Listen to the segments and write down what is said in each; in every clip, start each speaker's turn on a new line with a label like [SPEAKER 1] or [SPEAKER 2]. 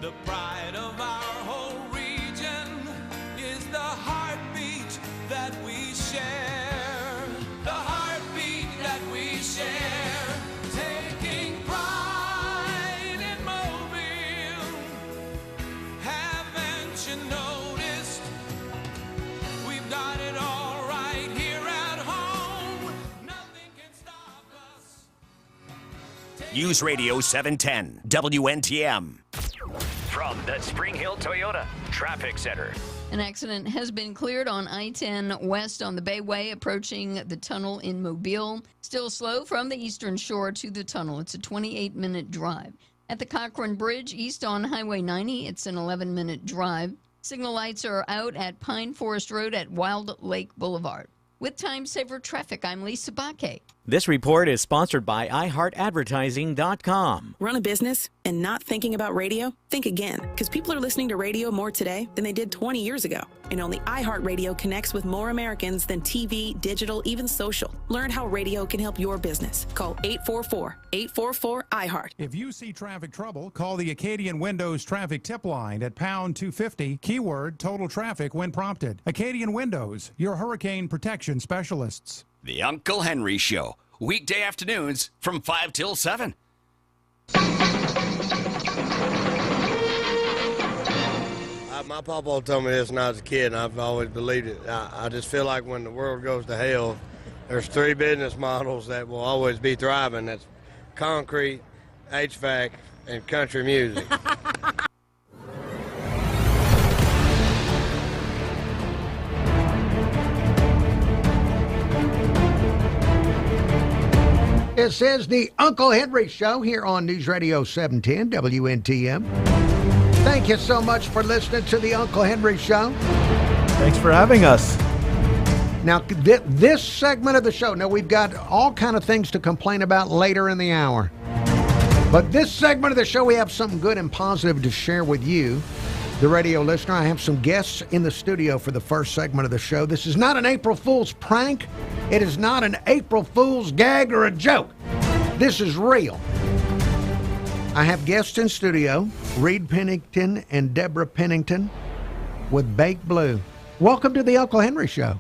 [SPEAKER 1] The pride of our whole region is the heartbeat that we share. The heartbeat that we share. Taking pride in Mobile. Haven't you noticed? We've got it all right here at home. Nothing can stop us.
[SPEAKER 2] News Radio 710 WNTM.
[SPEAKER 3] From the Spring Hill Toyota Traffic Center.
[SPEAKER 4] An accident has been cleared on I-10 west on the Bayway, approaching the tunnel in Mobile. Still slow from the eastern shore to the tunnel. It's a 28-minute drive. At the Cochran Bridge east on Highway 90, it's an 11-minute drive. Signal lights are out at Pine Forest Road at Wild Lake Boulevard. With Time Saver Traffic, I'm Lisa Baque.
[SPEAKER 5] This report is sponsored by iHeartAdvertising.com.
[SPEAKER 6] Run a business and not thinking about radio? Think again, because people are listening to radio more today than they did 20 years ago. And only iHeartRadio connects with more Americans than TV, digital, even social. Learn how radio can help your business. Call 844-844-iHeart.
[SPEAKER 7] If you see traffic trouble, call the Acadian Windows traffic tip line at pound 250, keyword total traffic when prompted. Acadian Windows, your hurricane protection specialists.
[SPEAKER 2] The Uncle Henry Show, weekday afternoons from 5 till 7.
[SPEAKER 8] My papa told me this when I was a kid, and I've always believed it. I just feel like when the world goes to hell, there's three business models that will always be thriving. That's concrete, HVAC, and country music.
[SPEAKER 9] This is the Uncle Henry Show here on News Radio 710 WNTM. Thank you so much for listening to the Uncle Henry Show.
[SPEAKER 10] Thanks for having us.
[SPEAKER 9] Now, this segment of the show, now we've got all kind of things to complain about later in the hour. But this segment of the show, we have something good and positive to share with you, the radio listener. I have some guests in the studio for the first segment of the show. This is not an April Fool's prank. It is not an April Fool's gag or a joke. This is real. I have guests in studio, Reed Pennington and Deborah Pennington with Bake Blue. Welcome to the Uncle Henry Show.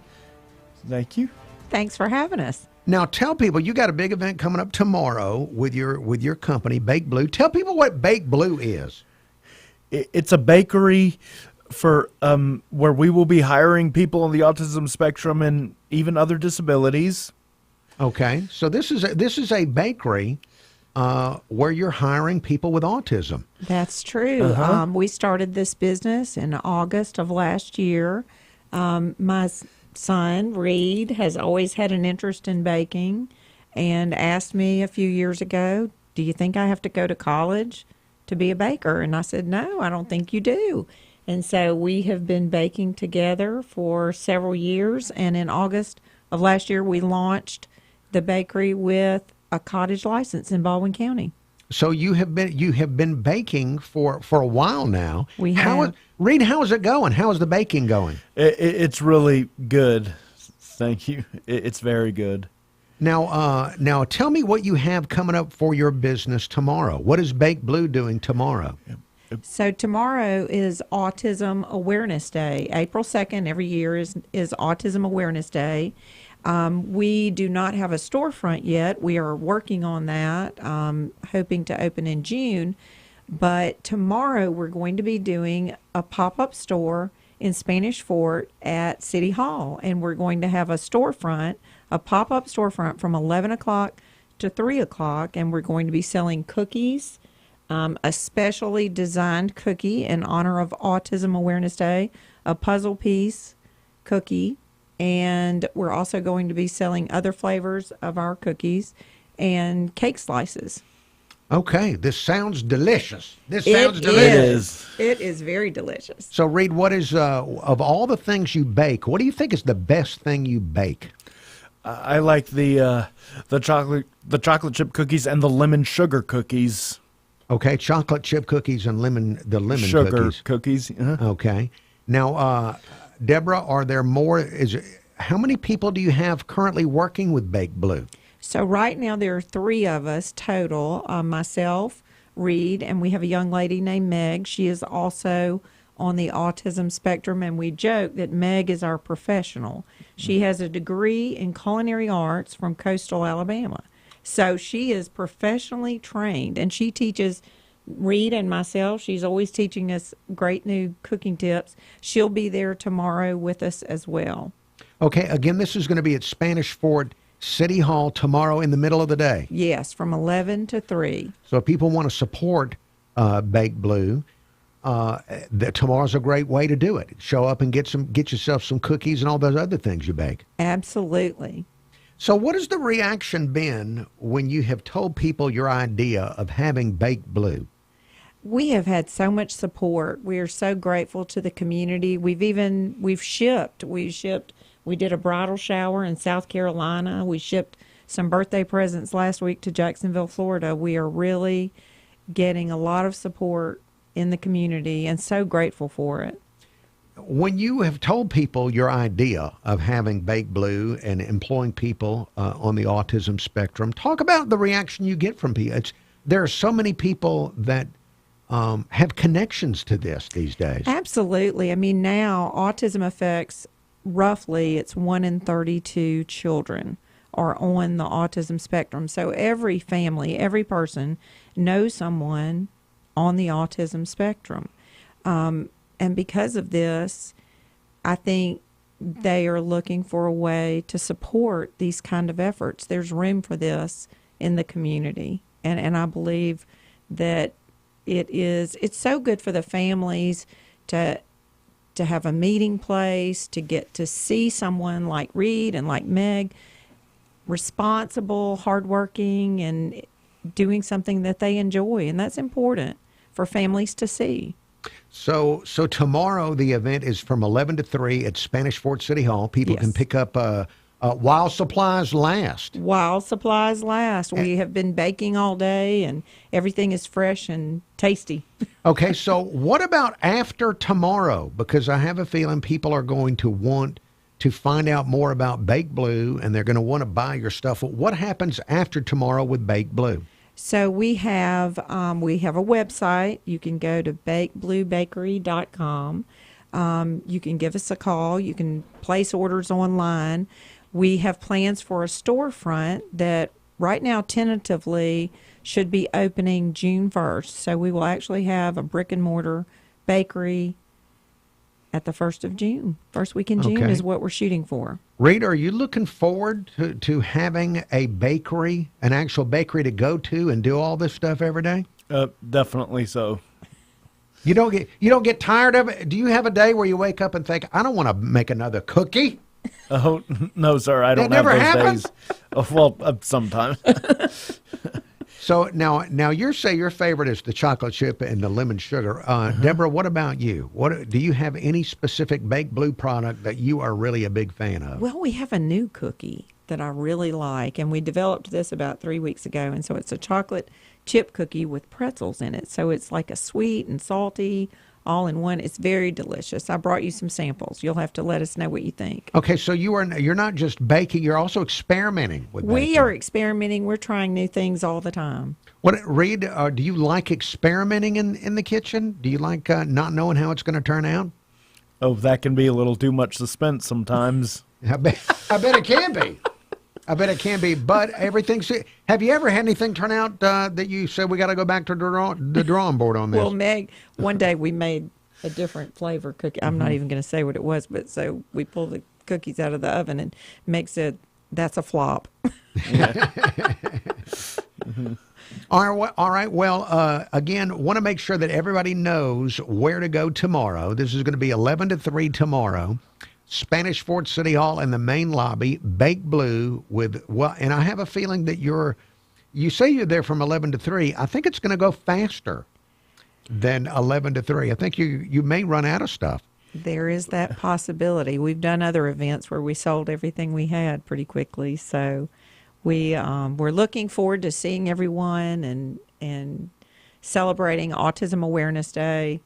[SPEAKER 10] Thank you.
[SPEAKER 11] Thanks for having us.
[SPEAKER 9] Now tell people, you got a big event coming up tomorrow with your company, Bake Blue. Tell people what Bake Blue is.
[SPEAKER 10] It's a bakery for where we will be hiring people on the autism spectrum and even other disabilities.
[SPEAKER 9] Okay, so this is a bakery where you're hiring people with autism.
[SPEAKER 11] That's true. We started this business in August of last year. My son, Reed, has always had an interest in baking and asked me a few years ago, do you think I have to go to college to be a baker? And I said, no, I don't think you do. And so we have been baking together for several years. And in August of last year, we launched the bakery with a cottage license in Baldwin County.
[SPEAKER 9] So you have been baking for a while now.
[SPEAKER 11] We have.
[SPEAKER 9] Reed, how is it going? How is the baking going?
[SPEAKER 10] It's really good. Thank you. It's very good.
[SPEAKER 9] Now tell me what you have coming up for your business tomorrow. What is Bake Blue doing tomorrow?
[SPEAKER 11] So tomorrow is Autism Awareness Day. April 2nd every year is Autism Awareness Day. We do not have a storefront yet. We are working on that, hoping to open in June. But tomorrow we're going to be doing a pop-up store in Spanish Fort at City Hall. And we're going to have a storefront, a pop-up storefront from 11 o'clock to 3 o'clock. And we're going to be selling cookies, a specially designed cookie in honor of Autism Awareness Day, a puzzle piece cookie, and we're also going to be selling other flavors of our cookies and cake slices.
[SPEAKER 9] Okay, this sounds delicious.
[SPEAKER 11] It is very delicious.
[SPEAKER 9] So, Reed, what is of all the things you bake, what do you think is the best thing you bake?
[SPEAKER 10] I like the chocolate chip cookies and the lemon sugar cookies.
[SPEAKER 9] Okay, chocolate chip cookies and the lemon
[SPEAKER 10] sugar cookies.
[SPEAKER 9] Okay. Now, Deborah, are there more? How many people do you have currently working with Bake Blue?
[SPEAKER 11] So right now there are 3 of us total, myself, Reed, and we have a young lady named Meg. She is also on the autism spectrum, and we joke that Meg is our professional. She has a degree in culinary arts from Coastal Alabama. So she is professionally trained, and she teaches Reed and myself. She's always teaching us great new cooking tips. She'll be there tomorrow with us as well.
[SPEAKER 9] Okay, again, this is going to be at Spanish Fort City Hall tomorrow in the middle of the day.
[SPEAKER 11] Yes, from 11 to 3.
[SPEAKER 9] So if people want to support Baked Blue, tomorrow's a great way to do it. Show up and get yourself some cookies and all those other things you bake.
[SPEAKER 11] Absolutely.
[SPEAKER 9] So what has the reaction been when you have told people your idea of having Baked Blue?
[SPEAKER 11] We have had so much support. We are so grateful to the community. We've shipped. We did a bridal shower in South Carolina. We shipped some birthday presents last week to Jacksonville, Florida. We are really getting a lot of support in the community and so grateful for it.
[SPEAKER 9] When you have told people your idea of having Baked Blue and employing people on the autism spectrum, talk about the reaction you get from people. There are so many people that have connections to this these days.
[SPEAKER 11] Absolutely. I mean, now autism affects roughly, it's 1 in 32 children are on the autism spectrum. So every family, every person knows someone on the autism spectrum. And because of this, I think they are looking for a way to support these kind of efforts. There's room for this in the community. And I believe that it's so good for the families to have a meeting place, to get to see someone like Reed and like Meg, responsible, hardworking, and doing something that they enjoy. And that's important for families to see.
[SPEAKER 9] So tomorrow the event is from 11 to 3 at Spanish Fort City Hall. People can pick up while supplies last.
[SPEAKER 11] While supplies last. We have been baking all day, and everything is fresh and tasty.
[SPEAKER 9] Okay, so what about after tomorrow? Because I have a feeling people are going to want to find out more about Baked Blue, and they're going to want to buy your stuff. What happens after tomorrow with Baked Blue?
[SPEAKER 11] So we have a website. You can go to bakedbluebakery.com. You can give us a call. You can place orders online. We have plans for a storefront that right now tentatively should be opening June 1st. So we will actually have a brick and mortar bakery at the 1st of June. First week in June is what we're shooting for.
[SPEAKER 9] Reed, are you looking forward to having a bakery, an actual bakery to go to and do all this stuff every day?
[SPEAKER 10] Definitely so.
[SPEAKER 9] You don't get tired of it? Do you have a day where you wake up and think, I don't want to make another cookie?
[SPEAKER 10] Oh, no, sir. I don't
[SPEAKER 9] That
[SPEAKER 10] have
[SPEAKER 9] never
[SPEAKER 10] those
[SPEAKER 9] happens?
[SPEAKER 10] days. Oh, well, sometimes.
[SPEAKER 9] So now you say your favorite is the chocolate chip and the lemon sugar. Deborah, what about you? Do you have any specific Baked Blue product that you are really a big fan of?
[SPEAKER 11] Well, we have a new cookie that I really like, and we developed this about 3 weeks ago. And so it's a chocolate chip cookie with pretzels in it. So it's like a sweet and salty all in one. It's very delicious. I brought you some samples. You'll have to let us know what you think.
[SPEAKER 9] Okay, so you're not just baking, you're also experimenting with baking.
[SPEAKER 11] We are experimenting. We're trying new things all the time.
[SPEAKER 9] Reed, do you like experimenting in the kitchen? Do you like not knowing how it's going to turn out?
[SPEAKER 10] Oh, that can be a little too much suspense sometimes.
[SPEAKER 9] I bet it can be. I bet it can be, but everything's... Have you ever had anything turn out that you said we got to go back to the drawing board on this?
[SPEAKER 11] Well, Meg, one day we made a different flavor cookie. I'm not even going to say what it was, but so we pulled the cookies out of the oven, and Meg said, that's a flop.
[SPEAKER 9] All right. Well, again, want to make sure that everybody knows where to go tomorrow. This is going to be 11 to 3 tomorrow. Spanish Fort City Hall in the main lobby, Baked Blue and I have a feeling that you say you're there from 11 to 3. I think it's going to go faster than 11 to 3. I think you may run out of stuff.
[SPEAKER 11] There is that possibility. We've done other events where we sold everything we had pretty quickly. So we're looking forward to seeing everyone and celebrating Autism Awareness Day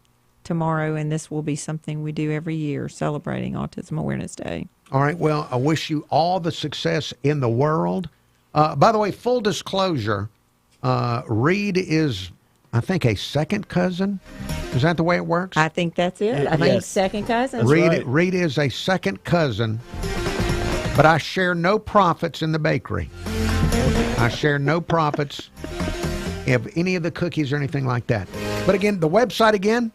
[SPEAKER 11] tomorrow, and this will be something we do every year, celebrating Autism Awareness Day.
[SPEAKER 9] All right. Well, I wish you all the success in the world. By the way, full disclosure, Reed is I think, a second cousin. Is that the way it works?
[SPEAKER 11] I think that's it. I think
[SPEAKER 10] Yes.
[SPEAKER 11] second cousin.
[SPEAKER 10] Right.
[SPEAKER 9] Rita is a second cousin, but I share no profits in the bakery. I share no profits of any of the cookies or anything like that. But again, the website again,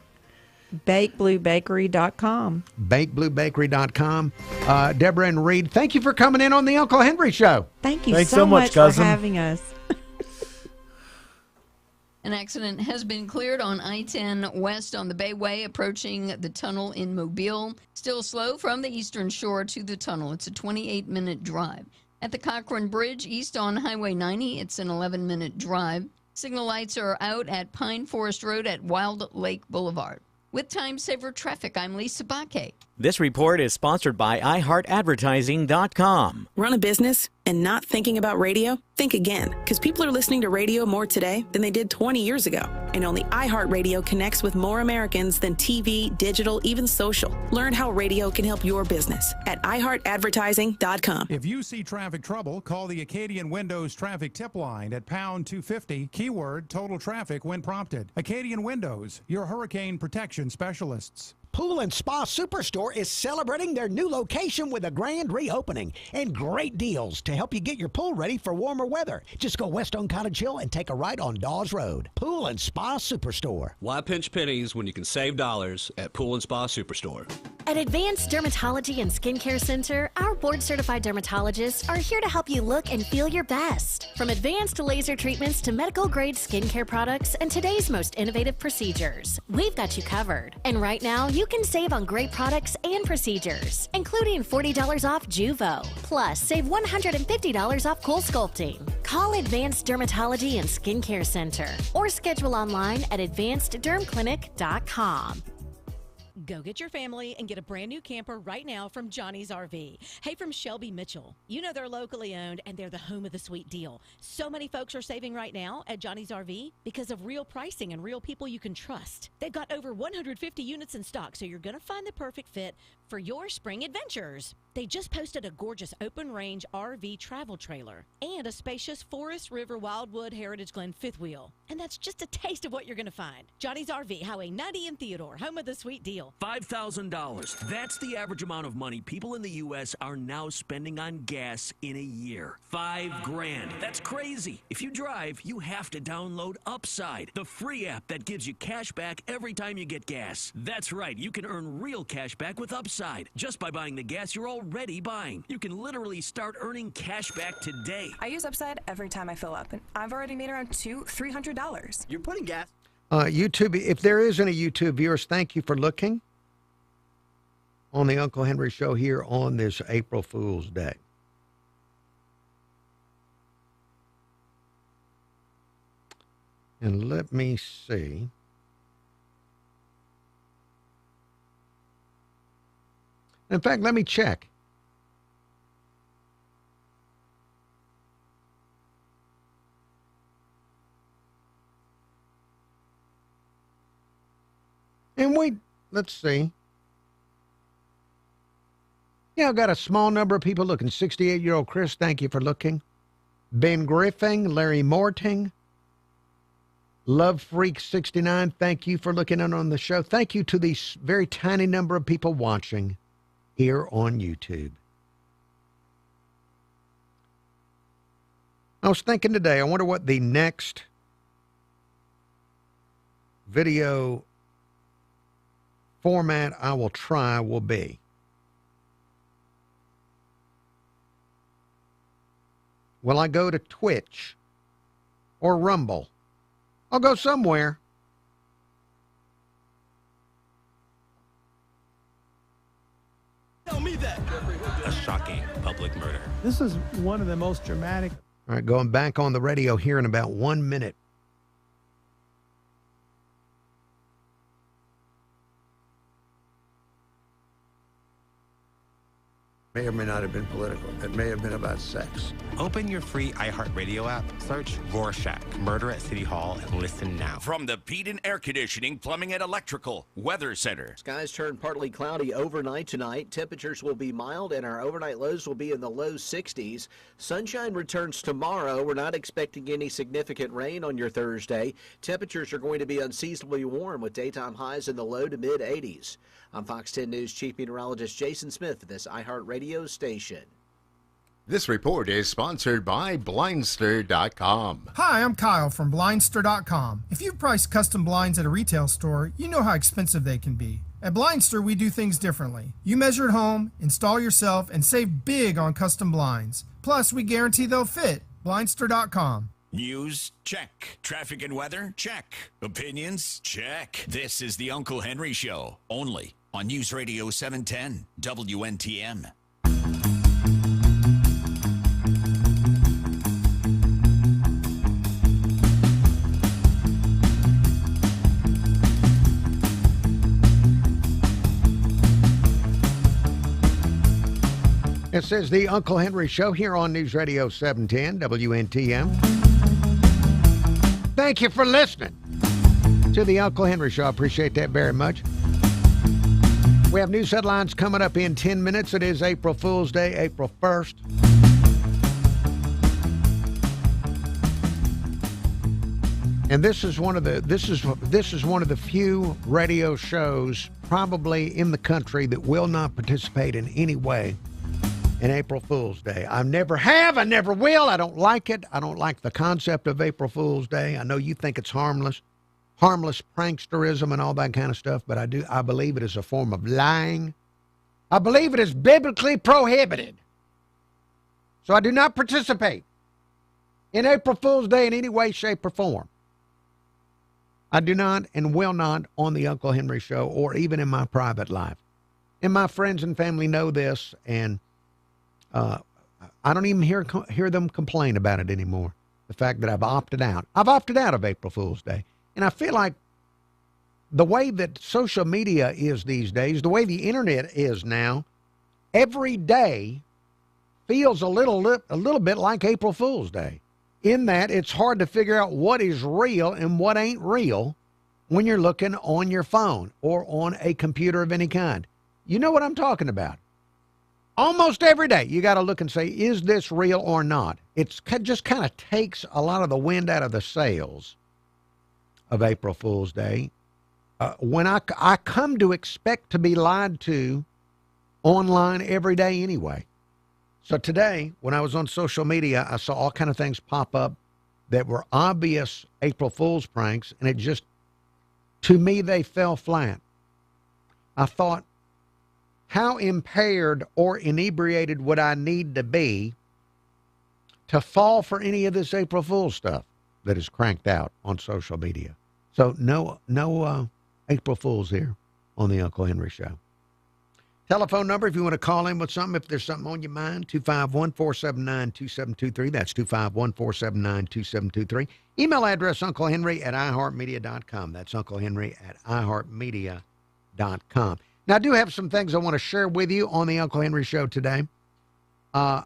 [SPEAKER 11] BakeBlueBakery.com.
[SPEAKER 9] BakeBlueBakery.com. Deborah and Reed, thank you for coming in on the Uncle Henry Show.
[SPEAKER 11] Thank you
[SPEAKER 10] Thanks
[SPEAKER 11] so
[SPEAKER 10] so much,
[SPEAKER 11] much
[SPEAKER 10] cousin.
[SPEAKER 11] for having us.
[SPEAKER 4] An accident has been cleared on I-10 west on the Bayway, approaching the tunnel in Mobile. Still slow from the eastern shore to the tunnel. It's a 28-minute drive. At the Cochrane Bridge east on Highway 90, it's an 11-minute drive. Signal lights are out at Pine Forest Road at Wild Lake Boulevard. With Time Saver Traffic, I'm Lisa Baque.
[SPEAKER 5] This report is sponsored by iHeartAdvertising.com.
[SPEAKER 6] Run a business and not thinking about radio? Think again, because people are listening to radio more today than they did 20 years ago. And only iHeartRadio connects with more Americans than TV, digital, even social. Learn how radio can help your business at iHeartAdvertising.com.
[SPEAKER 7] If you see traffic trouble, call the Acadian Windows traffic tip line at pound 250, keyword total traffic when prompted. Acadian Windows, your hurricane protection specialists.
[SPEAKER 12] Pool and Spa Superstore is celebrating their new location with a grand reopening and great deals to help you get your pool ready for warmer weather. Just go west on Cottage Hill and take a right on Dawes Road. Pool and Spa Superstore.
[SPEAKER 13] Why pinch pennies when you can save dollars at Pool and Spa Superstore?
[SPEAKER 14] At Advanced Dermatology and Skincare Center, our board-certified dermatologists are here to help you look and feel your best. From advanced laser treatments to medical-grade skincare products and today's most innovative procedures, we've got you covered. And right now, you can save on great products and procedures, including $40 off Juvo. Plus, save $150 off Cool Sculpting. Call Advanced Dermatology and Skincare Center or schedule online at advanceddermclinic.com.
[SPEAKER 15] Go get your family and get a brand new camper right now from Johnny's RV. Hey, from Shelby Mitchell. You know they're locally owned and they're the home of the sweet deal. So many folks are saving right now at Johnny's RV because of real pricing and real people you can trust. They've got over 150 units in stock, so you're going to find the perfect fit for your spring adventures. They just posted a gorgeous open-range RV travel trailer and a spacious Forest River Wildwood Heritage Glen fifth wheel. And that's just a taste of what you're going to find. Johnny's RV, Highway 90 in Theodore, home of the sweet deal.
[SPEAKER 16] $5,000. That's the average amount of money people in the U.S. are now spending on gas in a year. $5,000. That's crazy. If you drive, you have to download Upside, the free app that gives you cash back every time you get gas. That's right. You can earn real cash back with Upside just by buying the gas you're already buying. You can literally start earning cash back today.
[SPEAKER 17] I use Upside every time I fill up, and I've already made around $300.
[SPEAKER 16] You're putting gas.
[SPEAKER 9] YouTube, if there is any YouTube viewers, thank you for looking on the Uncle Henry Show here on this April Fool's Day. And let me see. In fact, let me check. And let's see. Yeah, I've got a small number of people looking. 68-year-old Chris, thank you for looking. Ben Griffin, Larry Morting, Love Freak 69, thank you for looking in on the show. Thank you to the very tiny number of people watching here on YouTube. I was thinking today, I wonder what the next video format I will try will be. Will I go to Twitch or Rumble? I'll go somewhere.
[SPEAKER 16] Tell me that. A shocking public murder.
[SPEAKER 18] This is one of the most dramatic.
[SPEAKER 9] All right, going back on the radio here in about 1 minute. May or may not have been political. It may have been about sex.
[SPEAKER 19] Open your free iHeartRadio app, search Rorschach, Murder at City Hall, and listen now.
[SPEAKER 2] From the Pete and Air Conditioning, Plumbing, and Electrical Weather Center.
[SPEAKER 20] Skies turn partly cloudy overnight tonight. Temperatures will be mild, and our overnight lows will be in the low 60s. Sunshine returns tomorrow. We're not expecting any significant rain on your Thursday. Temperatures are going to be unseasonably warm with daytime highs in the low to mid 80s. I'm Fox 10 News Chief Meteorologist Jason Smith for this iHeartRadio station.
[SPEAKER 21] This report is sponsored by Blindster.com.
[SPEAKER 22] Hi, I'm Kyle from Blindster.com. If you've priced custom blinds at a retail store, you know how expensive they can be. At Blindster, we do things differently. You measure at home, install yourself, and save big on custom blinds. Plus, we guarantee they'll fit. Blindster.com.
[SPEAKER 2] News? Check. Traffic and weather? Check. Opinions? Check. This is the Uncle Henry Show, only on News Radio 710 WNTM.
[SPEAKER 9] It says the Uncle Henry Show here on News Radio 710 WNTM. Thank you for listening to the Uncle Henry Show. I appreciate that very much. We have news headlines coming up in 10 minutes. It is April Fool's Day, April 1st. And this is one of the few radio shows probably in the country that will not participate in any way in April Fool's Day. I never have, I never will. I don't like it. I don't like the concept of April Fool's Day. I know you think it's harmless pranksterism and all that kind of stuff, but I believe it is a form of lying. I believe it is biblically prohibited. So I do not participate in April Fool's Day in any way, shape, or form. I do not and will not on the Uncle Henry Show or even in my private life. And my friends and family know this, and I don't even hear them complain about it anymore. The fact that I've opted out. I've opted out of April Fool's Day. And I feel like the way that social media is these days, the way the internet is now, every day feels a little bit like April Fool's Day. In that it's hard to figure out what is real and what ain't real when you're looking on your phone or on a computer of any kind. You know what I'm talking about. Almost every day, you got to look and say, is this real or not? It just kind of takes a lot of the wind out of the sails of April Fool's Day. When I come to expect to be lied to online every day anyway. So today, when I was on social media, I saw all kind of things pop up that were obvious April Fool's pranks, and it just, to me, they fell flat. I thought, how impaired or inebriated would I need to be to fall for any of this April Fool's stuff that is cranked out on social media? So no April Fools here on the Uncle Henry Show. Telephone number if you want to call in with something, if there's something on your mind, 251-479-2723. That's 251-479-2723. Email address unclehenry@iheartmedia.com. That's unclehenry@iheartmedia.com. Now, I do have some things I want to share with you on the Uncle Henry Show today. I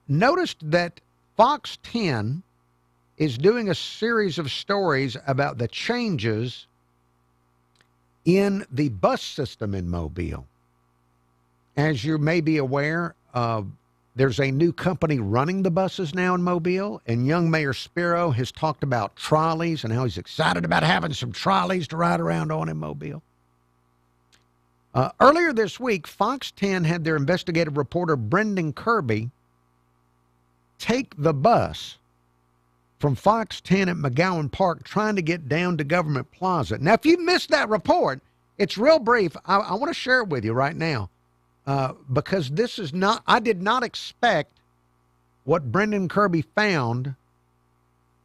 [SPEAKER 9] noticed that Fox 10 is doing a series of stories about the changes in the bus system in Mobile. As you may be aware, there's a new company running the buses now in Mobile, and young Mayor Spiro has talked about trolleys and how he's excited about having some trolleys to ride around on in Mobile. Earlier this week, Fox 10 had their investigative reporter Brendan Kirby take the bus from Fox 10 at McGowan Park trying to get down to Government Plaza. Now, if you missed that report, it's real brief. I want to share it with you right now because this is not, I did not expect what Brendan Kirby found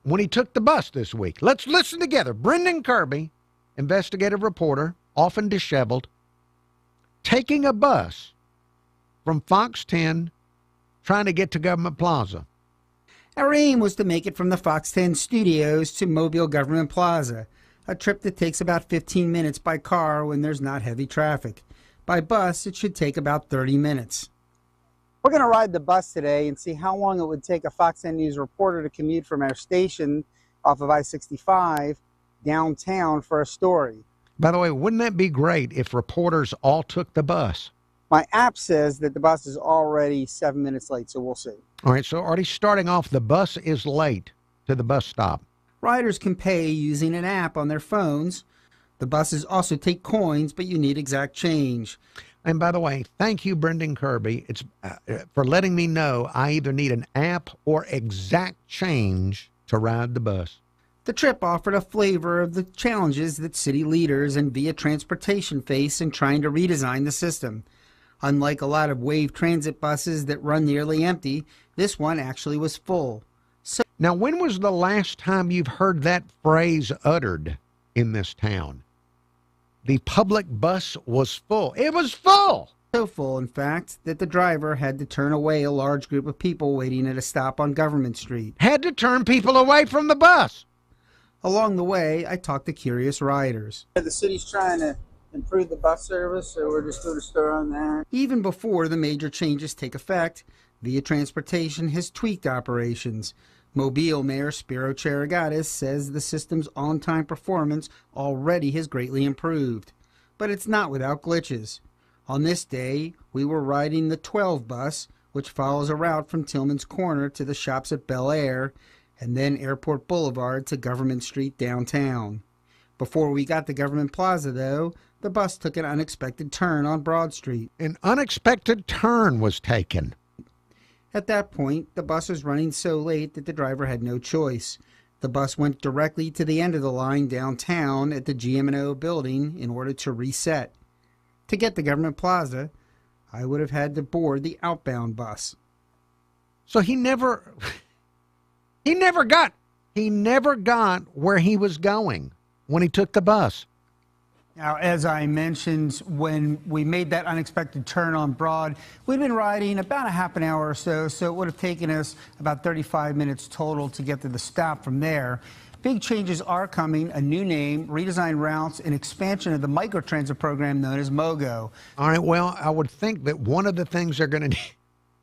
[SPEAKER 9] when he took the bus this week. Let's listen together. Brendan Kirby, investigative reporter, often disheveled, taking a bus from Fox 10 trying to get to Government Plaza.
[SPEAKER 23] Our aim was to make it from the Fox 10 studios to Mobile Government Plaza, a trip that takes about 15 minutes by car when there's not heavy traffic. By bus, it should take about 30 minutes.
[SPEAKER 1] We're going to ride the bus today and see how long it would take a Fox 10 News reporter to commute from our station off of I-65 downtown for a story.
[SPEAKER 9] By the way, wouldn't that be great if reporters all took the bus?
[SPEAKER 1] My app says that the bus is already 7 minutes late, so we'll see.
[SPEAKER 9] All right, so already starting off, the bus is late to the bus stop.
[SPEAKER 23] Riders can pay using an app on their phones. The buses also take coins, but you need exact change.
[SPEAKER 9] And by the way, thank you, Brendan Kirby, for letting me know I either need an app or exact change to ride the bus.
[SPEAKER 23] The trip offered a flavor of the challenges that city leaders and Via Transportation face in trying to redesign the system. Unlike a lot of Wave Transit buses that run nearly empty, this one actually was full.
[SPEAKER 9] Now, when was the last time you've heard that phrase uttered in this town? The public bus was full. It was full!
[SPEAKER 23] So full, in fact, that the driver had to turn away a large group of people waiting at a stop on Government Street.
[SPEAKER 9] Had to turn people away from the bus!
[SPEAKER 23] Along the way, I talked to curious riders.
[SPEAKER 1] The city's trying to improve the bus service, so we're just doing a story on that.
[SPEAKER 23] Even before the major changes take effect, Via Transportation has tweaked operations. Mobile Mayor Spiro Charigatis says the system's on-time performance already has greatly improved. But it's not without glitches. On this day, we were riding the 12 bus, which follows a route from Tillman's Corner to the shops at Bel Air, and then Airport Boulevard to Government Street downtown. Before we got to Government Plaza, though, the bus took an unexpected turn on Broad Street.
[SPEAKER 9] An unexpected turn was taken.
[SPEAKER 23] At that point, the bus was running so late that the driver had no choice. The bus went directly to the end of the line downtown at the GM&O building in order to reset. To get to Government Plaza, I would have had to board the outbound bus.
[SPEAKER 9] So he never got where he was going when he took the bus.
[SPEAKER 23] Now, as I mentioned, when we made that unexpected turn on Broad, we'd been riding about a half an hour or so it would have taken us about 35 minutes total to get to the stop from there. Big changes are coming, a new name, redesigned routes, and expansion of the microtransit program known as MOGO.
[SPEAKER 9] All right, well, I would think that one of the things they're going to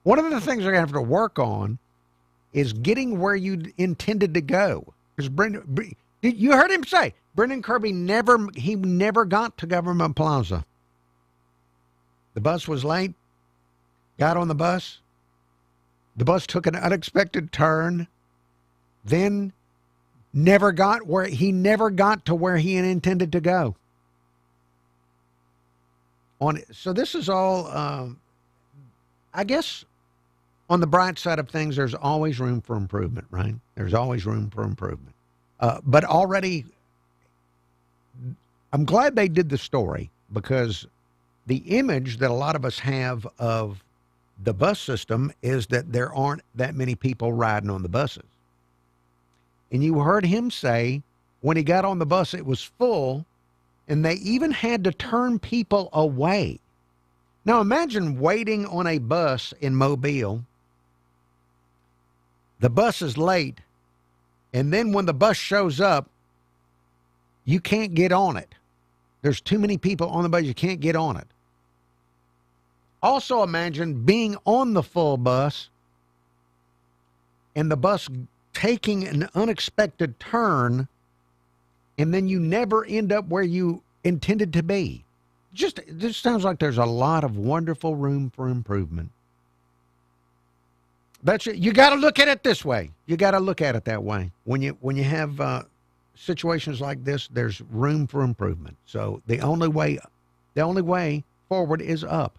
[SPEAKER 9] have to work on is getting where you intended to go. Because you heard him say, Brendan Kirby never got to Government Plaza. The bus was late, got on the bus took an unexpected turn, then never got to where he intended to go. So this is all, I guess, on the bright side of things, there's always room for improvement, right? There's always room for improvement. But already, I'm glad they did the story, because the image that a lot of us have of the bus system is that there aren't that many people riding on the buses. And you heard him say when he got on the bus, it was full, and they even had to turn people away. Now imagine waiting on a bus in Mobile. The bus is late, and then when the bus shows up, you can't get on it. There's too many people on the bus, you can't get on it. Also imagine being on the full bus and the bus taking an unexpected turn, and then you never end up where you intended to be. This sounds like there's a lot of wonderful room for improvement. You got to look at it this way. You got to look at it that way. When you have situations like this, there's room for improvement. So the only way forward is up.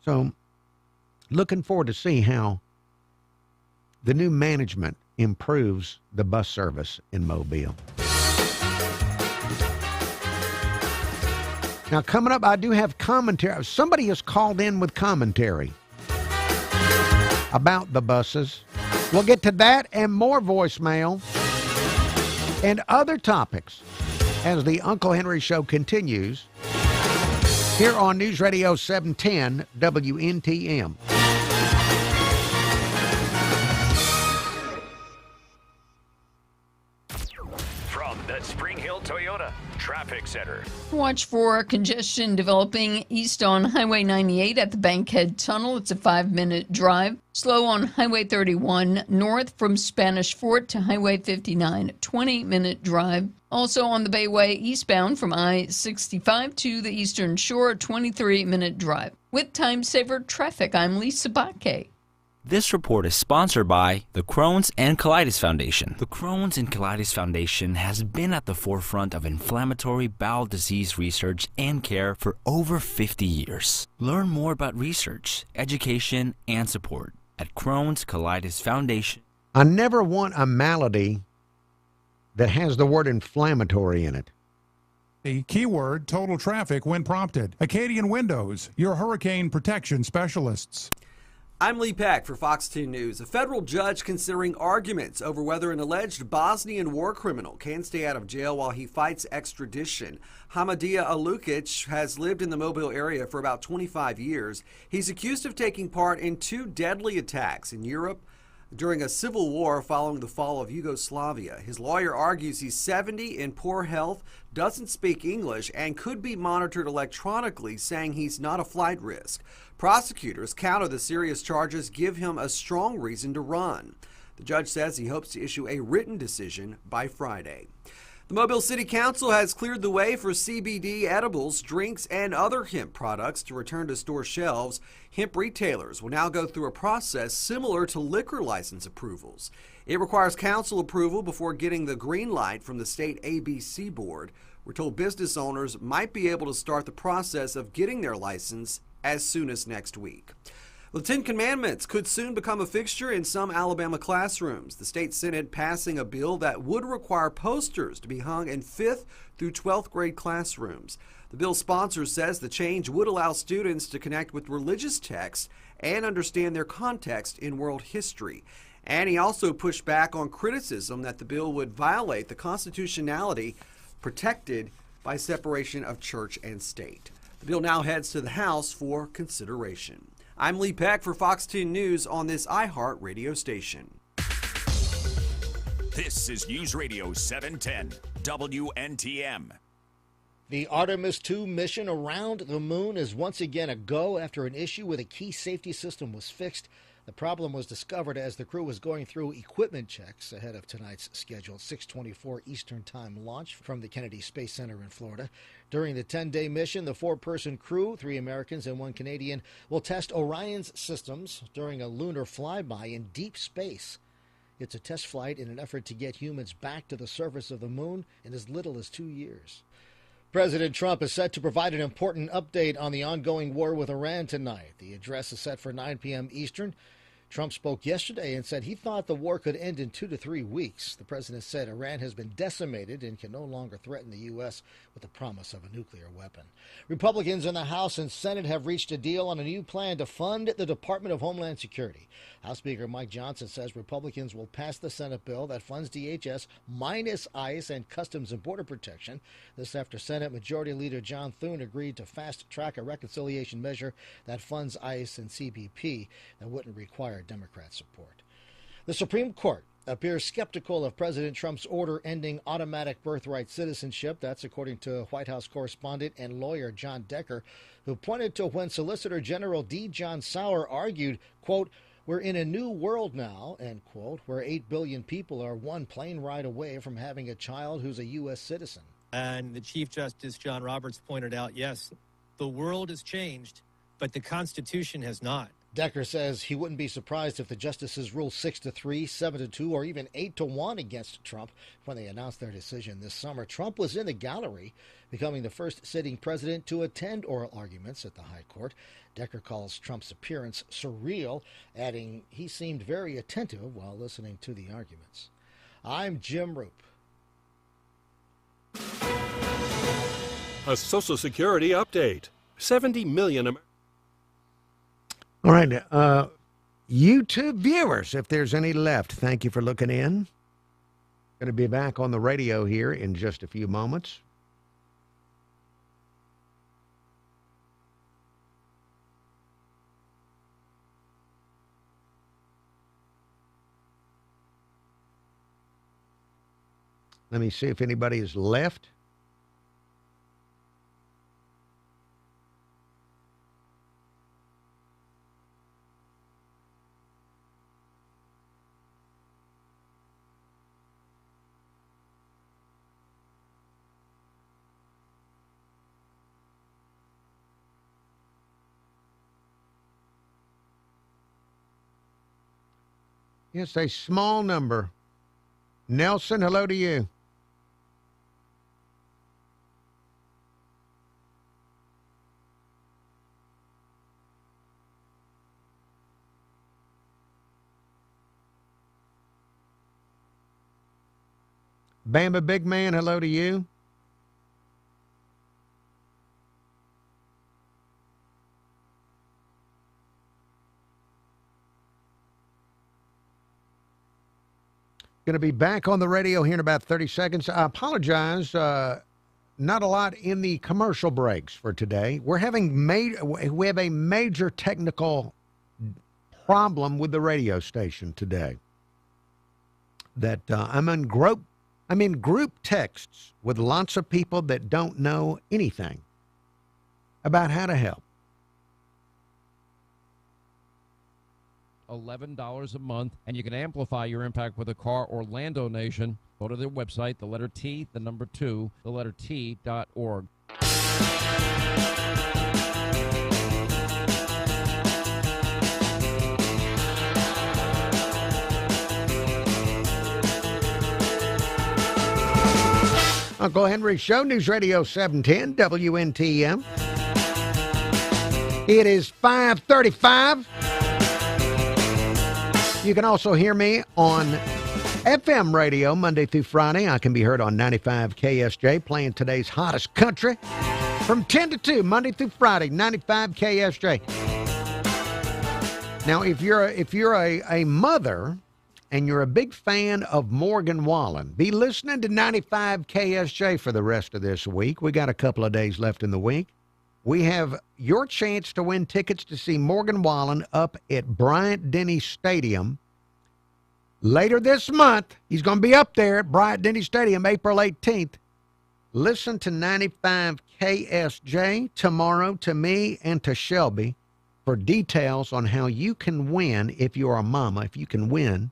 [SPEAKER 9] So looking forward to see how the new management improves the bus service in Mobile. Now, coming up, I do have commentary. Somebody has called in with commentary about the buses. We'll get to that and more voicemail and other topics as the Uncle Henry Show continues here on News Radio 710 WNTM.
[SPEAKER 2] From the Spring Hill Toyota Traffic Center.
[SPEAKER 4] Watch for congestion developing east on Highway 98 at the Bankhead Tunnel. It's a 5-minute drive. Slow on Highway 31 north from Spanish Fort to Highway 59, 20-minute drive. Also on the Bayway eastbound from I-65 to the Eastern Shore, 23-minute drive. With Time Saver Traffic, I'm Lisa Bakke.
[SPEAKER 3] This report is sponsored by the Crohn's and Colitis Foundation. The Crohn's and Colitis Foundation has been at the forefront of inflammatory bowel disease research and care for over 50 years. Learn more about research, education, and support at Crohn's Colitis Foundation.
[SPEAKER 9] I never want a malady that has the word inflammatory in it.
[SPEAKER 7] The keyword total traffic when prompted. Acadian Windows, your hurricane protection specialists.
[SPEAKER 8] I'm Lee Peck for Fox 2 News. A federal judge considering arguments over whether an alleged Bosnian war criminal can stay out of jail while he fights extradition. Hamadija Alukic has lived in the Mobile area for about 25 years. He's accused of taking part in 2 deadly attacks in Europe during a civil war following the fall of Yugoslavia. His lawyer argues he's 70, in poor health, doesn't speak English, and could be monitored electronically, saying he's not a flight risk. Prosecutors counter the serious charges, give him a strong reason to run. The judge says he hopes to issue a written decision by Friday. The Mobile City Council has cleared the way for CBD edibles, drinks, and other hemp products to return to store shelves. Hemp retailers will now go through a process similar to liquor license approvals. It requires council approval before getting the green light from the state ABC board. We're told business owners might be able to start the process of getting their license as soon as next week. The Ten Commandments could soon become a fixture in some Alabama classrooms. The state Senate passing a bill that would require posters to be hung in 5th through 12th grade classrooms. The bill's sponsor says the change would allow students to connect with religious texts and understand their context in world history. And he also pushed back on criticism that the bill would violate the constitutionality protected by separation of church and state. The bill now heads to the House for consideration. I'm Lee Peck for Fox 2 News on this iHeart radio station.
[SPEAKER 2] This is News Radio 710 WNTM.
[SPEAKER 10] The Artemis II mission around the moon is once again a go after an issue with a key safety system was fixed. The problem was discovered as the crew was going through equipment checks ahead of tonight's scheduled 6:24 Eastern Time launch from the Kennedy Space Center in Florida. During the 10-day mission, the 4-person crew, 3 Americans and 1 Canadian, will test Orion's systems during a lunar flyby in deep space. It's a test flight in an effort to get humans back to the surface of the moon in as little as 2 years. President Trump is set to provide an important update on the ongoing war with Iran tonight. The address is set for 9 p.m. Eastern. Trump spoke yesterday and said he thought the war could end in 2 to 3 weeks. The president said Iran has been decimated and can no longer threaten the U.S. with the promise of a nuclear weapon. Republicans in the House and Senate have reached a deal on a new plan to fund the Department of Homeland Security. House Speaker Mike Johnson says Republicans will pass the Senate bill that funds DHS minus ICE and Customs and Border Protection. This after Senate Majority Leader John Thune agreed to fast-track a reconciliation measure that funds ICE and CBP that wouldn't require Democrat support. The Supreme Court appears skeptical of President Trump's order ending automatic birthright citizenship. That's according to White House correspondent and lawyer John Decker, who pointed to when Solicitor General D. John Sauer argued, quote, "We're in a new world now," end quote, where 8 billion people are one plane ride away from having a child who's a U.S. citizen.
[SPEAKER 24] And the Chief Justice John Roberts pointed out, yes, the world has changed, but the Constitution has not.
[SPEAKER 10] Decker says he wouldn't be surprised if the justices rule 6-3, 7-2, or even 8-1 against Trump when they announced their decision this summer. Trump was in the gallery, becoming the first sitting president to attend oral arguments at the High Court. Decker calls Trump's appearance surreal, adding he seemed very attentive while listening to the arguments. I'm Jim Roop.
[SPEAKER 25] A Social Security update. 70 million Americans.
[SPEAKER 9] All right, YouTube viewers, if there's any left, thank you for looking in. Going to be back on the radio here in just a few moments. Let me see if anybody is left. Yes, a small number. Nelson, hello to you. Bamba Big Man, hello to you. Going to be back on the radio here in about 30 seconds. I apologize. Not a lot in the commercial breaks for today. We have a major technical problem with the radio station today. That I'm in group texts with lots of people that don't know anything about how to help.
[SPEAKER 5] $11 a month, and you can amplify your impact with a car. Orlando Nation. Go to their website, the letter T, the number 2, the letter T.org.
[SPEAKER 9] Uncle Henry Show, News Radio 710, WNTM. It is 5:35. You can also hear me on FM radio Monday through Friday. I can be heard on 95 KSJ, playing today's hottest country from 10 to 2, Monday through Friday, 95 KSJ. Now, if you're a mother and you're a big fan of Morgan Wallen, be listening to 95 KSJ for the rest of this week. We got a couple of days left in the week. We have your chance to win tickets to see Morgan Wallen up at Bryant-Denny Stadium later this month. He's going to be up there at Bryant-Denny Stadium April 18th. Listen to 95 KSJ tomorrow to me and to Shelby for details on how you can win, if you're a mama, if you can win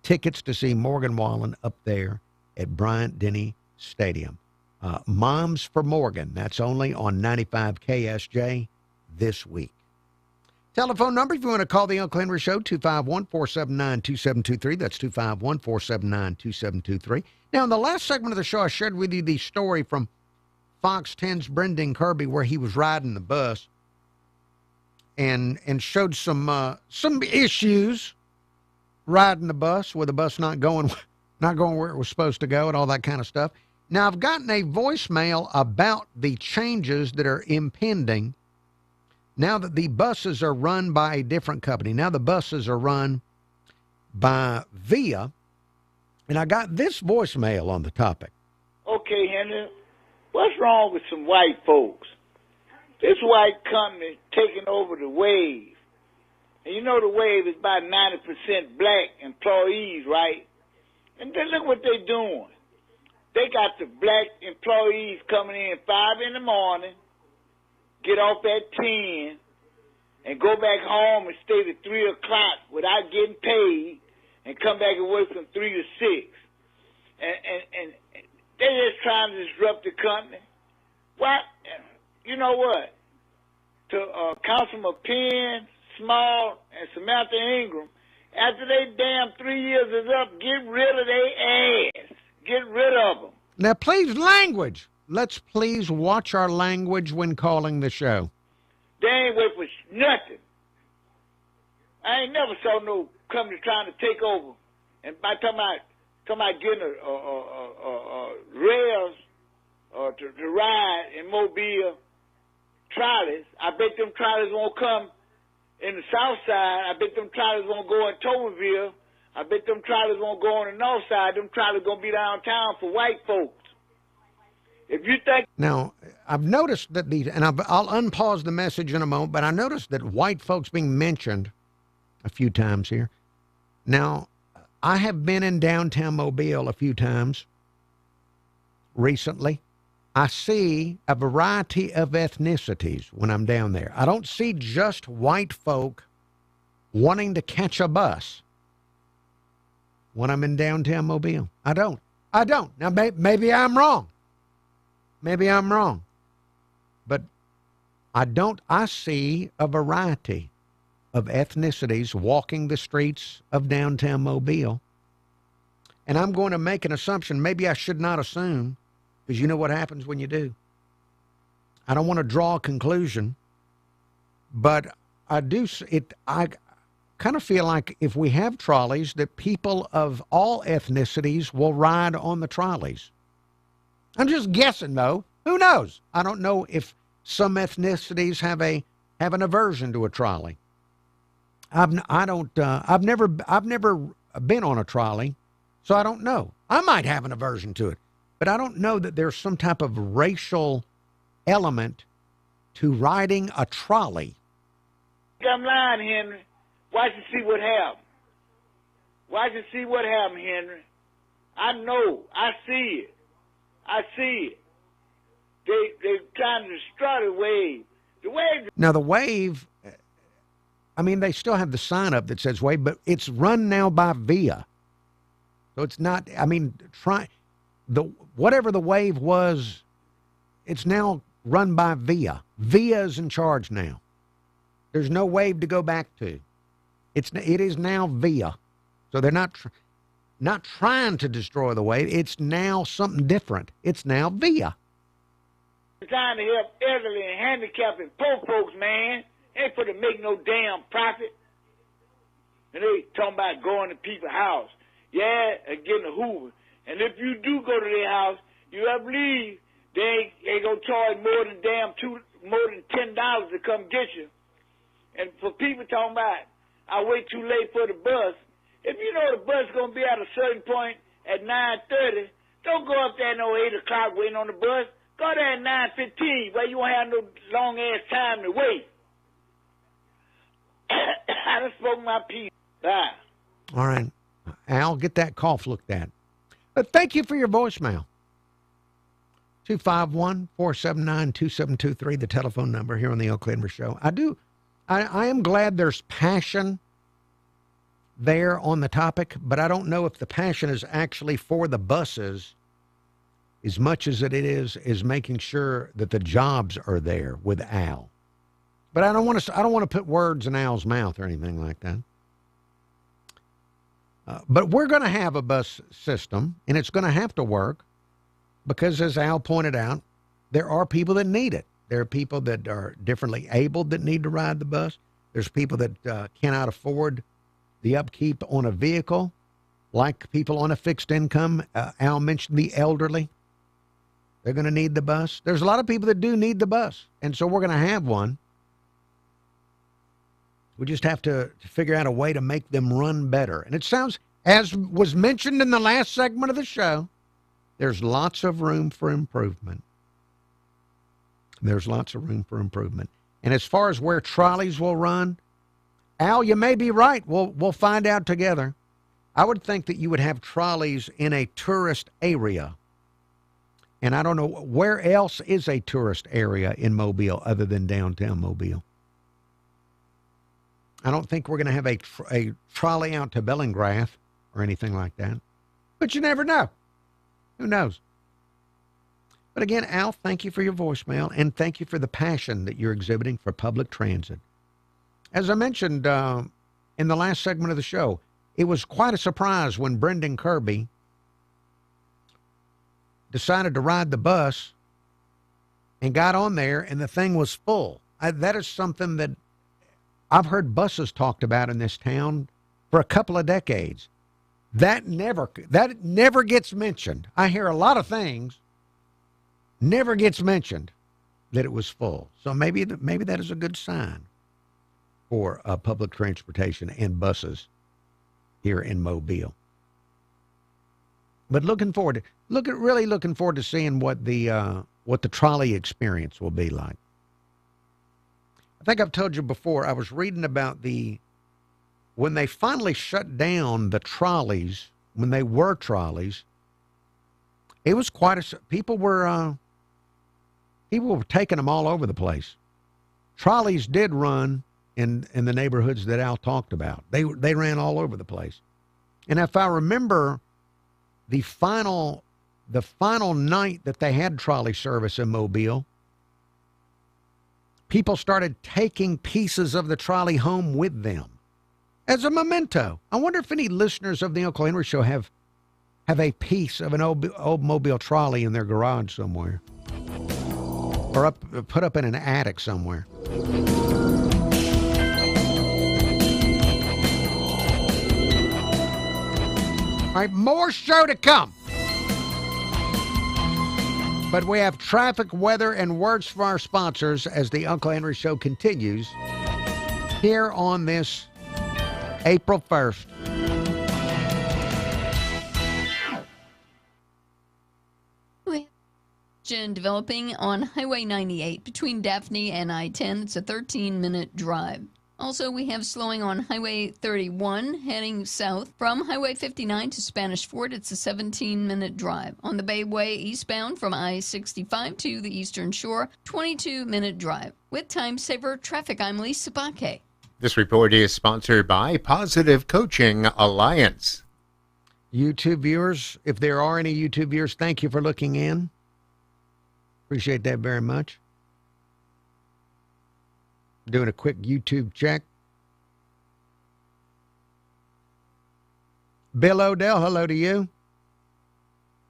[SPEAKER 9] tickets to see Morgan Wallen up there at Bryant-Denny Stadium. Moms for Morgan. That's only on 95 KSJ this week. Telephone number, if you want to call the Uncle Henry Show, 251-479-2723. That's 251-479-2723. Now, in the last segment of the show, I shared with you the story from Fox 10's Brendan Kirby where he was riding the bus and showed some issues riding the bus, with the bus not going where it was supposed to go and all that kind of stuff. Now, I've gotten a voicemail about the changes that are impending now that the buses are run by a different company. Now the buses are run by Via, and I got this voicemail on the topic.
[SPEAKER 6] Okay, Henry, what's wrong with some white folks? This white company taking over the Wave. And you know the Wave is about 90% black employees, right? And then look what they're doing. They got the black employees coming in 5 in the morning, get off at 10, and go back home and stay to 3 o'clock without getting paid, and come back and work from 3 to 6. And they're just trying to disrupt the company. What? You know what? To Councilman Penn, Small, and Samantha Ingram, after they damn 3 years is up, get rid of their ass. Get rid of them.
[SPEAKER 9] Now, please, language. Let's please watch our language when calling the show.
[SPEAKER 6] They ain't wait for nothing. I ain't never saw no company trying to take over. And by talking about getting rails to ride in Mobile trolleys, I bet them trolleys won't come in the south side. I bet them trolleys won't go in Toberville. I bet them trolleys won't go on the north side. Them trolleys going to be downtown for white folks. If you think... Now,
[SPEAKER 9] I've noticed that I'll unpause the message in a moment, but I noticed that white folks being mentioned a few times here. Now, I have been in downtown Mobile a few times recently. I see a variety of ethnicities when I'm down there. I don't see just white folk wanting to catch a bus when I'm in downtown Mobile. I don't. Now, maybe I'm wrong. But I see a variety of ethnicities walking the streets of downtown Mobile. And I'm going to make an assumption. Maybe I should not assume, because you know what happens when you do. I don't want to draw a conclusion, but I kind of feel like if we have trolleys, that people of all ethnicities will ride on the trolleys. I'm just guessing, though. Who knows? I don't know if some ethnicities have an aversion to a trolley. I've never been on a trolley, so I don't know. I might have an aversion to it, but I don't know that there's some type of racial element to riding a trolley.
[SPEAKER 6] I'm lying, Henry. Watch and see what happened. Watch and see what happened, Henry. I know. I see it. I see it. They're trying to destroy the wave. The wave.
[SPEAKER 9] Now, the wave, I mean, they still have the sign up that says wave, but it's run now by VIA. So it's not, I mean, whatever the wave was, it's now run by VIA. VIA is in charge now. There's no wave to go back to. It is now VIA. So they're not trying to destroy the wave. It's now something different. It's now VIA.
[SPEAKER 6] They're trying to help elderly and handicapped and poor folks, man. Ain't for to make no damn profit. And they talking about going to people's house. Yeah, and getting a Hoover. And if you do go to their house, you have leave, they gonna charge more than $10 to come get you. And for people talking about, I wait too late for the bus. If you know the bus is gonna be at a certain point at 9:30, don't go up there at no 8 o'clock waiting on the bus. Go there at 9:15, where you won't have no long ass time to wait. I done spoke my piece. Bye.
[SPEAKER 9] All right. Al, get that cough looked at. But thank you for your voicemail. 251-479-2723, the telephone number here on the Uncle Henry Show. I am glad there's passion there on the topic, but I don't know if the passion is actually for the buses as much as it is making sure that the jobs are there with Al. But I don't want to put words in Al's mouth or anything like that. But we're going to have a bus system, and it's going to have to work because, as Al pointed out, there are people that need it. There are people that are differently abled that need to ride the bus. There's people that cannot afford the upkeep on a vehicle, like people on a fixed income. Al mentioned the elderly. They're going to need the bus. There's a lot of people that do need the bus, and so we're going to have one. We just have to figure out a way to make them run better. And it sounds, as was mentioned in the last segment of the show, there's lots of room for improvement. There's lots of room for improvement. And as far as where trolleys will run, Al, you may be right. We'll find out together. I would think that you would have trolleys in a tourist area. And I don't know, where else is a tourist area in Mobile other than downtown Mobile? I don't think we're going to have a trolley out to Bellingraph or anything like that. But you never know. Who knows? But again, Al, thank you for your voicemail, and thank you for the passion that you're exhibiting for public transit. As I mentioned in the last segment of the show, it was quite a surprise when Brendan Kirby decided to ride the bus and got on there, and the thing was full. That is something that I've heard buses talked about in this town for a couple of decades. That never gets mentioned. I hear a lot of things, never gets mentioned that it was full. So maybe that is a good sign for public transportation and buses here in Mobile. But really looking forward to seeing what the trolley experience will be like. I think I've told you before, I was reading about when they finally shut down the trolleys, when they were trolleys, it was people were taking them all over the place. Trolleys did run in the neighborhoods that Al talked about. They ran all over the place. And if I remember, the final night that they had trolley service in Mobile, people started taking pieces of the trolley home with them as a memento. I wonder if any listeners of the Uncle Henry Show have a piece of an old Mobile trolley in their garage somewhere, or put up in an attic somewhere. All right, more show to come. But we have traffic, weather, and words from our sponsors as the Uncle Henry Show continues here on this April 1st.
[SPEAKER 4] Developing on Highway 98 between Daphne and I-10. It's a 13-minute drive. Also, we have slowing on Highway 31 heading south from Highway 59 to Spanish Fort. It's a 17-minute drive. On the Bayway eastbound from I-65 to the Eastern Shore, 22-minute drive. With Time Saver Traffic, I'm Lisa Baque.
[SPEAKER 21] This report is sponsored by Positive Coaching Alliance.
[SPEAKER 9] YouTube viewers, if there are any YouTube viewers, thank you for looking in. Appreciate that very much. Doing a quick YouTube check. Bill Odell, hello to you.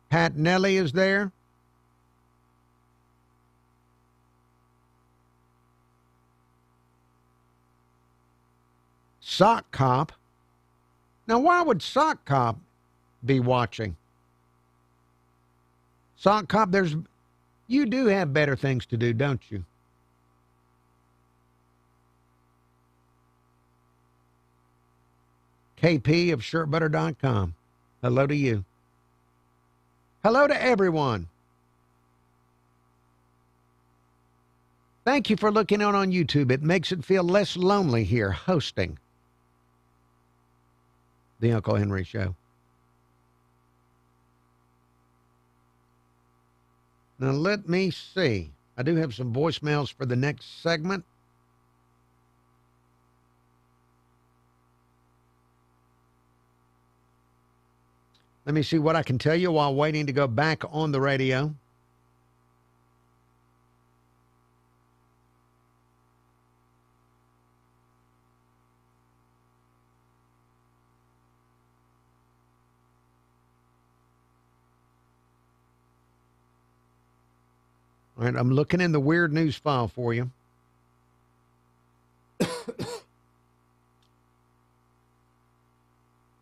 [SPEAKER 9] Pat Nelly is there. Sock Cop. Now, why would Sock Cop be watching? Sock Cop, you do have better things to do, don't you? KP of shirtbutter.com. Hello to you. Hello to everyone. Thank you for looking on YouTube. It makes it feel less lonely here hosting the Uncle Henry Show. Now, let me see. I do have some voicemails for the next segment. Let me see what I can tell you while waiting to go back on the radio. All right, I'm looking in the weird news file for you.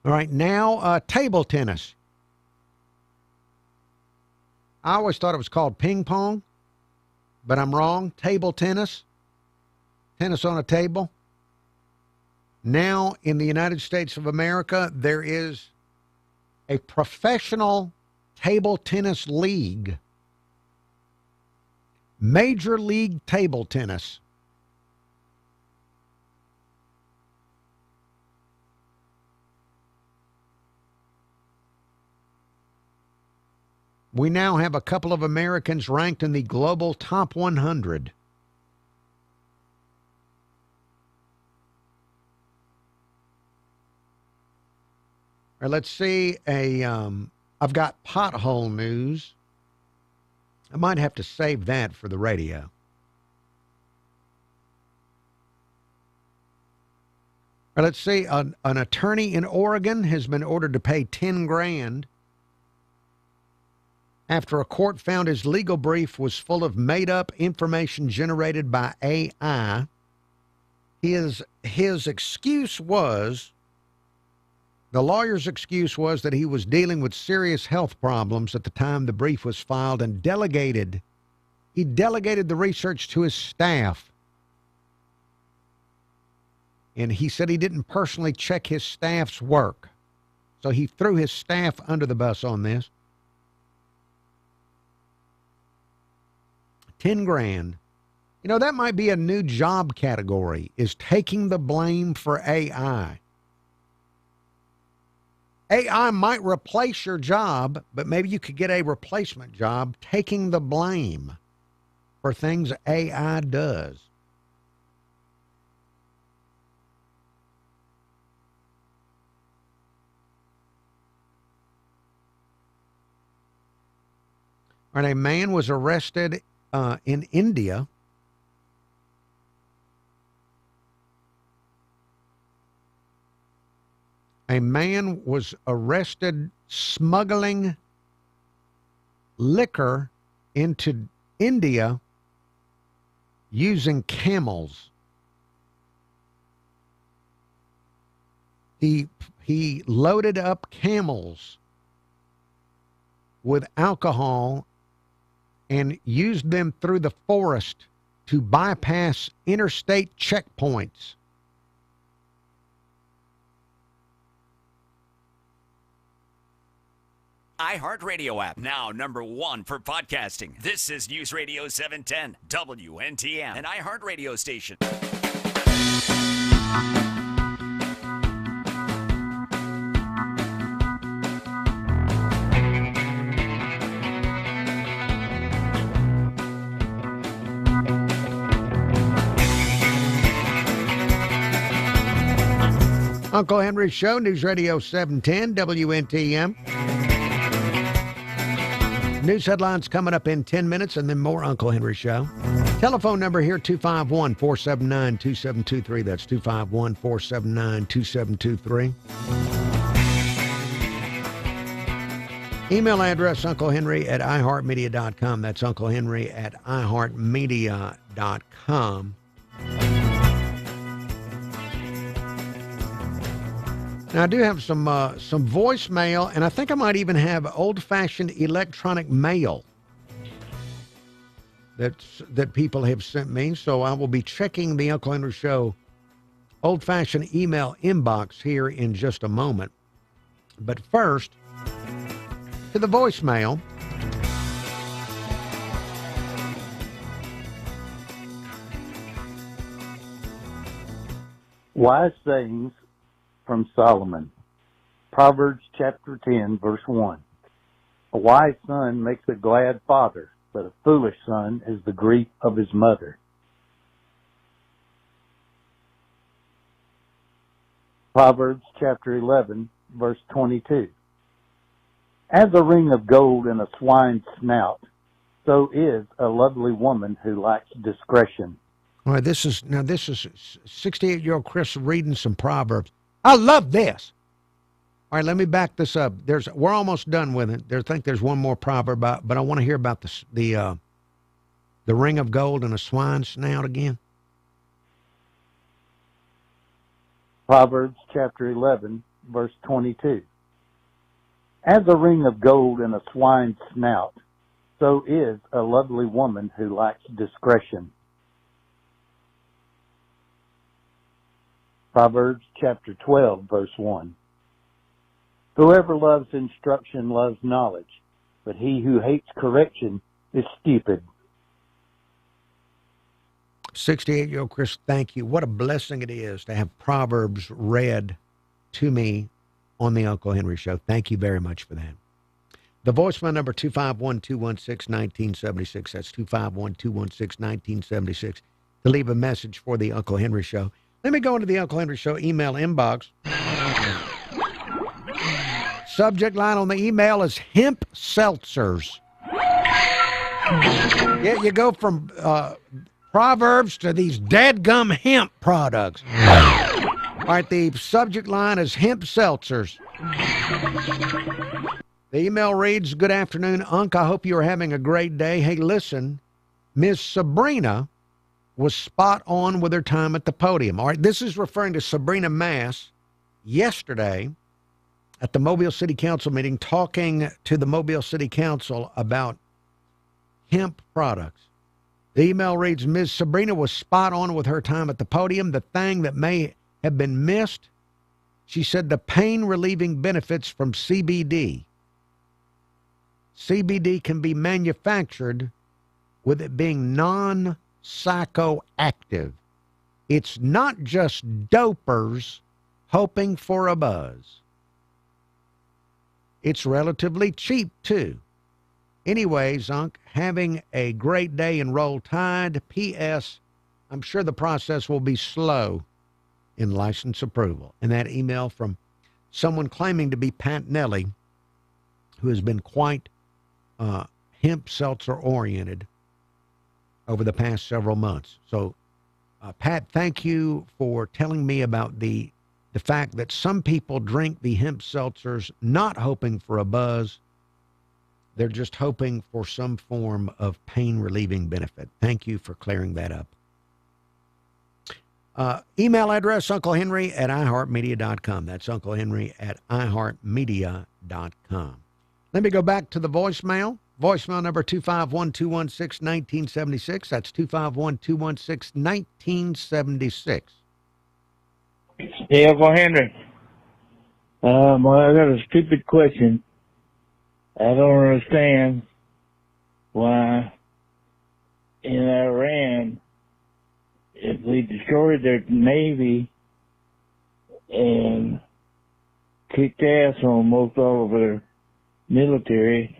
[SPEAKER 9] All right, now table tennis. I always thought it was called ping pong, but I'm wrong. Table tennis. Tennis on a table. Now, in the United States of America, there is a professional table tennis league. Major League Table Tennis. We now have a couple of Americans ranked in the global top 100. All right, let's see. I've got pothole news. I might have to save that for the radio. All right, let's see. An attorney in Oregon has been ordered to pay $10,000 after a court found his legal brief was full of made-up information generated by AI. His excuse was, the lawyer's excuse was that he was dealing with serious health problems at the time the brief was filed and he delegated the research to his staff. And he said he didn't personally check his staff's work. So he threw his staff under the bus on this. $10,000. You know, that might be a new job category, is taking the blame for AI. AI might replace your job, but maybe you could get a replacement job taking the blame for things AI does. All right, a man was arrested in India A man was arrested smuggling liquor into India using camels. He loaded up camels with alcohol and used them through the forest to bypass interstate checkpoints.
[SPEAKER 2] iHeartRadio app, now #1 for podcasting. This is News Radio 710, WNTM, an iHeartRadio station.
[SPEAKER 9] Uncle Henry Show, News Radio 710, WNTM. News headlines coming up in 10 minutes, and then more Uncle Henry Show. Telephone number here, 251-479-2723. That's 251-479-2723. Email address, unclehenry@iheartmedia.com. That's unclehenry@iheartmedia.com. Now, I do have some voicemail, and I think I might even have old-fashioned electronic mail that people have sent me. So I will be checking the Uncle Henry Show old-fashioned email inbox here in just a moment. But first, to the voicemail.
[SPEAKER 11] Wise sayings from Solomon. Proverbs chapter 10, verse 1. A wise son makes a glad father, but a foolish son is the grief of his mother. Proverbs chapter 11, verse 22. As a ring of gold in a swine's snout, so is a lovely woman who lacks discretion.
[SPEAKER 9] All right, this is 68-year-old Chris reading some Proverbs. I love this. All right, let me back this up. We're almost done with it. I think there's one more proverb, but I want to hear about the ring of gold and a swine's snout again.
[SPEAKER 11] Proverbs chapter 11, verse 22. As a ring of gold in a swine's snout, so is a lovely woman who lacks discretion. Proverbs chapter 12, verse 1. Whoever loves instruction loves knowledge, but he who hates correction is stupid.
[SPEAKER 9] 68-year-old Chris, thank you. What a blessing it is to have Proverbs read to me on the Uncle Henry Show. Thank you very much for that. The voicemail number 251-216-1976. That's 251-216-1976 to leave a message for the Uncle Henry Show. Let me go into the Uncle Henry Show email inbox. Subject line on the email is hemp seltzers. Yeah, you go from Proverbs to these dadgum hemp products. All right, the subject line is hemp seltzers. The email reads, "Good afternoon, Unc. I hope you are having a great day. Hey, listen, Miss Sabrina was spot on with her time at the podium." All right, this is referring to Sabrina Mass yesterday at the Mobile City Council meeting, talking to the Mobile City Council about hemp products. The email reads, "Ms. Sabrina was spot on with her time at the podium. The thing that may have been missed," she said, "the pain-relieving benefits from CBD. CBD can be manufactured with it being non-psychoactive. It's not just dopers hoping for a buzz. It's relatively cheap, too. Anyways, Unc, having a great day and roll tide. P.S. I'm sure the process will be slow in license approval." And that email from someone claiming to be Pat Nelly, who has been quite hemp seltzer oriented over the past several months. So, Pat, thank you for telling me about the the fact that some people drink the hemp seltzers not hoping for a buzz. They're just hoping for some form of pain-relieving benefit. Thank you for clearing that up. Email address, unclehenry@iheartmedia.com. That's unclehenry@iheartmedia.com. Let me go back to the voicemail. Voicemail number 251-216-1976. That's 251-216-1976.
[SPEAKER 12] Hey, Uncle Henry. I got a stupid question. I don't understand why in Iran, if we destroyed their Navy and kicked ass on most all of their military,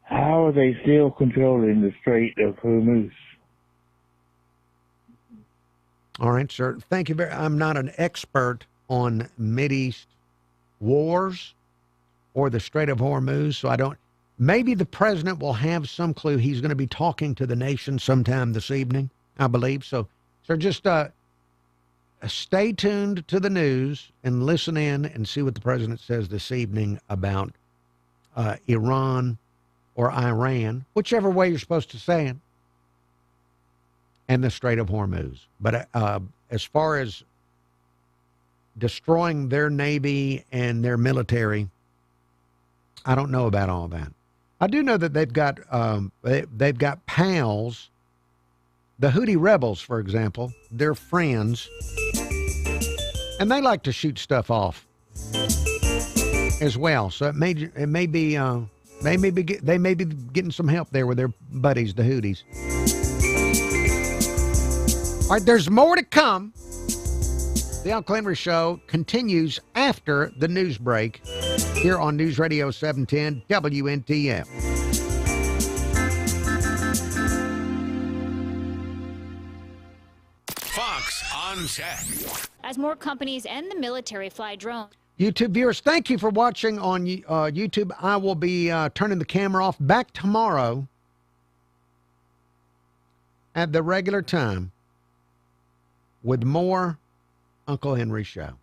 [SPEAKER 12] how are they still controlling the Strait of Hormuz?
[SPEAKER 9] All right, sir. Thank you very much. I'm not an expert on Mideast wars or the Strait of Hormuz, so I don't. Maybe the president will have some clue. He's going to be talking to the nation sometime this evening, I believe. So just stay tuned to the news and listen in and see what the president says this evening about Iran or Iran, whichever way you're supposed to say it, and the Strait of Hormuz. But as far as destroying their Navy and their military, I don't know about all that. I do know that they've got pals. The Houthi rebels, for example, they're friends, and they like to shoot stuff off as well. So they may be getting some help there with their buddies, the Houthis. All right, there's more to come. The Uncle Henry Show continues after the news break here on News Radio 710 WNTF.
[SPEAKER 2] Fox on Tech.
[SPEAKER 13] As more companies and the military fly drones.
[SPEAKER 9] YouTube viewers, thank you for watching on YouTube. I will be turning the camera off back tomorrow at the regular time with more Uncle Henry Show.